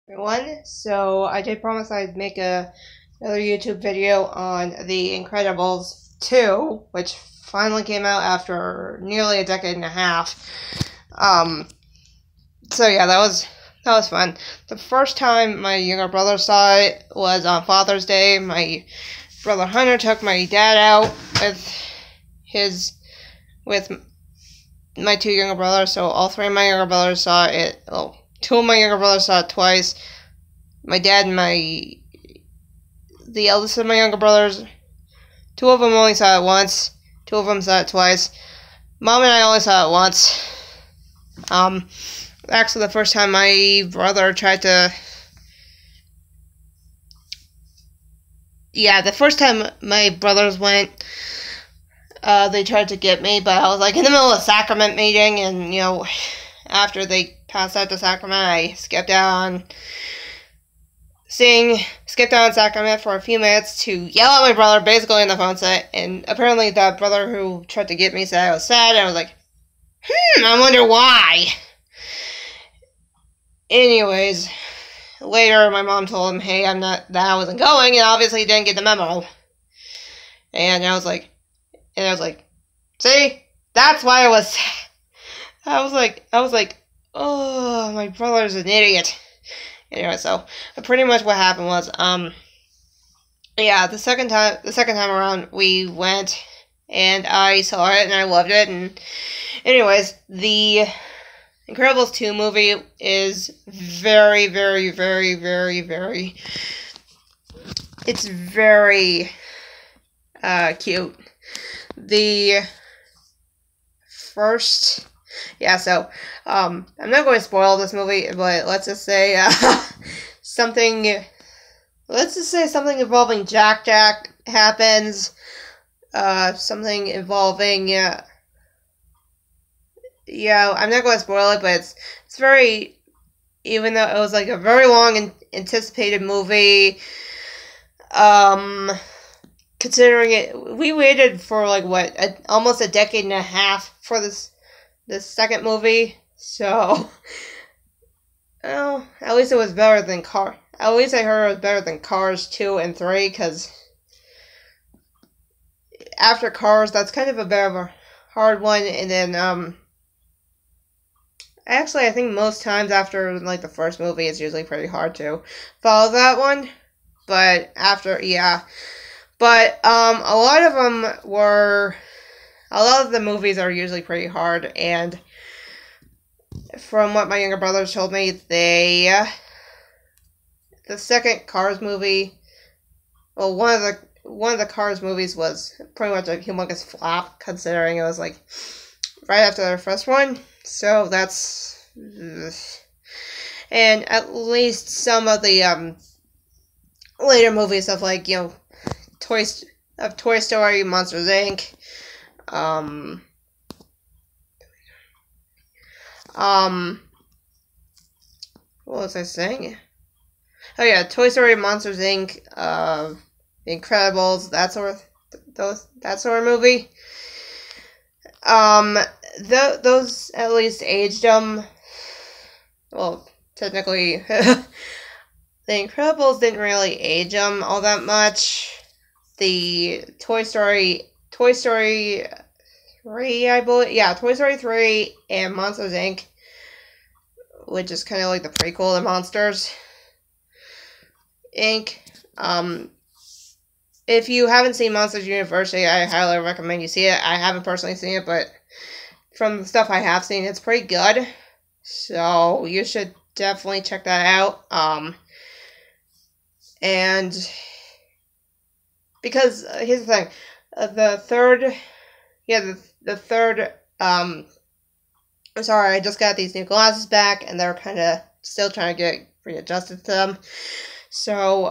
Everyone. So I did promise I'd make another YouTube video on The Incredibles 2, which finally came out after nearly a decade and a half. Um, so yeah, that was fun. The first time my younger brother saw it was on Father's Day. My brother Hunter took my dad out his with my two younger brothers, so all three of my younger brothers saw it. Oh, two of my younger brothers saw it twice. My dad and the eldest of my younger brothers, two of them only saw it once. Two of them saw it twice. Mom and I only saw it once. Um, Actually, the first time my brother tried to, the first time my brothers went, they tried to get me, but I was like in the middle of a sacrament meeting, and after they passed out the sacrament, I skipped out on sacrament for a few minutes to yell at my brother, basically in the phone set, and apparently that brother who tried to get me said I was sad, and I was like, I wonder why. Anyways, later my mom told him, hey, that I wasn't going, and obviously he didn't get the memo. And I was like, see, that's why I was sad. I was like, oh, my brother's an idiot. Anyway, so pretty much what happened was, the second time around, we went and I saw it and I loved it. And anyways, the Incredibles 2 movie is very, very, very, very, very. It's very cute. The first. I'm not going to spoil this movie, but let's just say something. Let's just say something involving Jack Jack happens. Something involving. I'm not going to spoil it, but it's very. Even though it was like a very long and anticipated movie, considering it, we waited for like almost a decade and a half for this second movie. So, well, at least it was better than Cars. At least I heard it was better than Cars 2 and 3, because after Cars, that's kind of a bit of a hard one, and then, actually, I think most times after, like, the first movie, it's usually pretty hard to follow that one. But after, yeah. But, a lot of the movies are usually pretty hard, and from what my younger brothers told me, the second Cars movie, well, one of the Cars movies was pretty much a humongous flop, considering it was like right after the first one. So that's, and at least some of the later movies of like Toy Story, Monsters Inc. What was I saying? Oh yeah, Toy Story, Monsters Inc. The Incredibles, that sort of movie. Those at least aged them. Well, technically, The Incredibles didn't really age them all that much. The Toy Story 3, I believe. Yeah, Toy Story 3 and Monsters Inc., which is kind of like the prequel to Monsters Inc. If you haven't seen Monsters University, I highly recommend you see it. I haven't personally seen it, but from the stuff I have seen, it's pretty good. So you should definitely check that out. And because here's the thing, the third, the third. I'm sorry, I just got these new glasses back, and they're kind of still trying to get readjusted to them. So,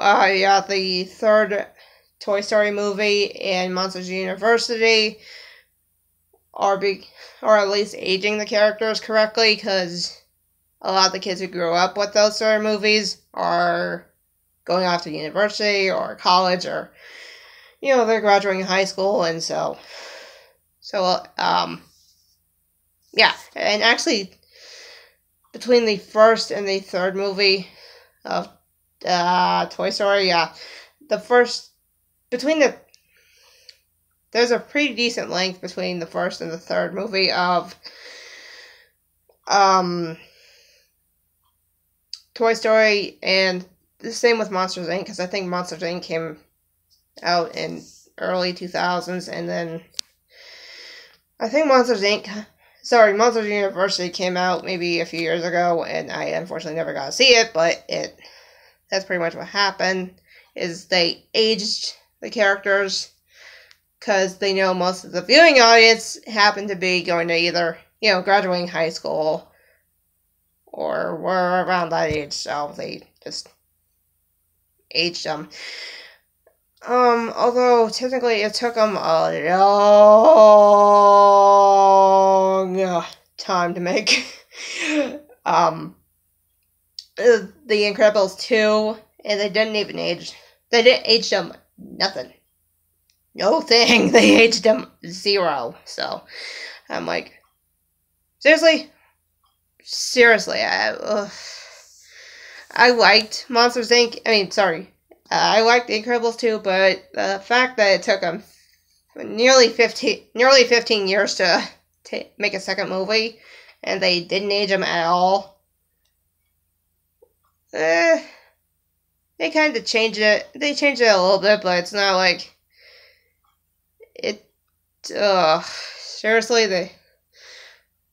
the third Toy Story movie and Monsters University are at least aging the characters correctly, because a lot of the kids who grew up with those sort of movies are going off to university or college, or they're graduating high school, and and actually between the first and the third movie, of Toy Story. Yeah, the first between the there's a pretty decent length between the first and the third movie of Toy Story, and the same with Monsters Inc. Because I think Monsters Inc. came out in early 2000s, and then I think Monsters University came out maybe a few years ago, and I unfortunately never got to see it, but that's pretty much what happened, is they aged the characters because they know most of the viewing audience happened to be going to either, graduating high school or were around that age, so they just aged them. Although technically it took them a long time to make. The Incredibles 2, and they didn't age them nothing. No thing. They aged them 0. So I'm like, seriously, I liked Monsters Inc. I liked The Incredibles 2, but the fact that it took them nearly 15 years to make a second movie, and they didn't age them at all. They kind of changed it. They changed it a little bit, but it's not like it. Seriously,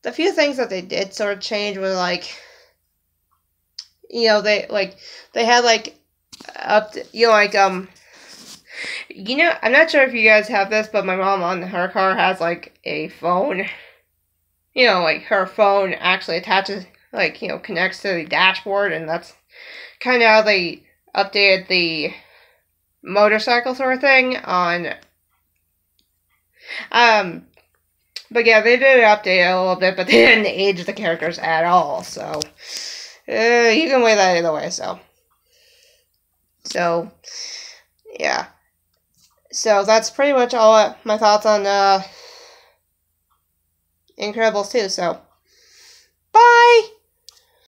the few things that they did sort of change were like, they had like up to, I'm not sure if you guys have this, but my mom on her car has like a phone. Like her phone actually attaches, connects to the dashboard, and that's kind of how they updated the motorcycle sort of thing on. But yeah, they did update it a little bit, but they didn't age the characters at all. So you can weigh that either way. So yeah. So that's pretty much all my thoughts on Incredibles 2. So bye.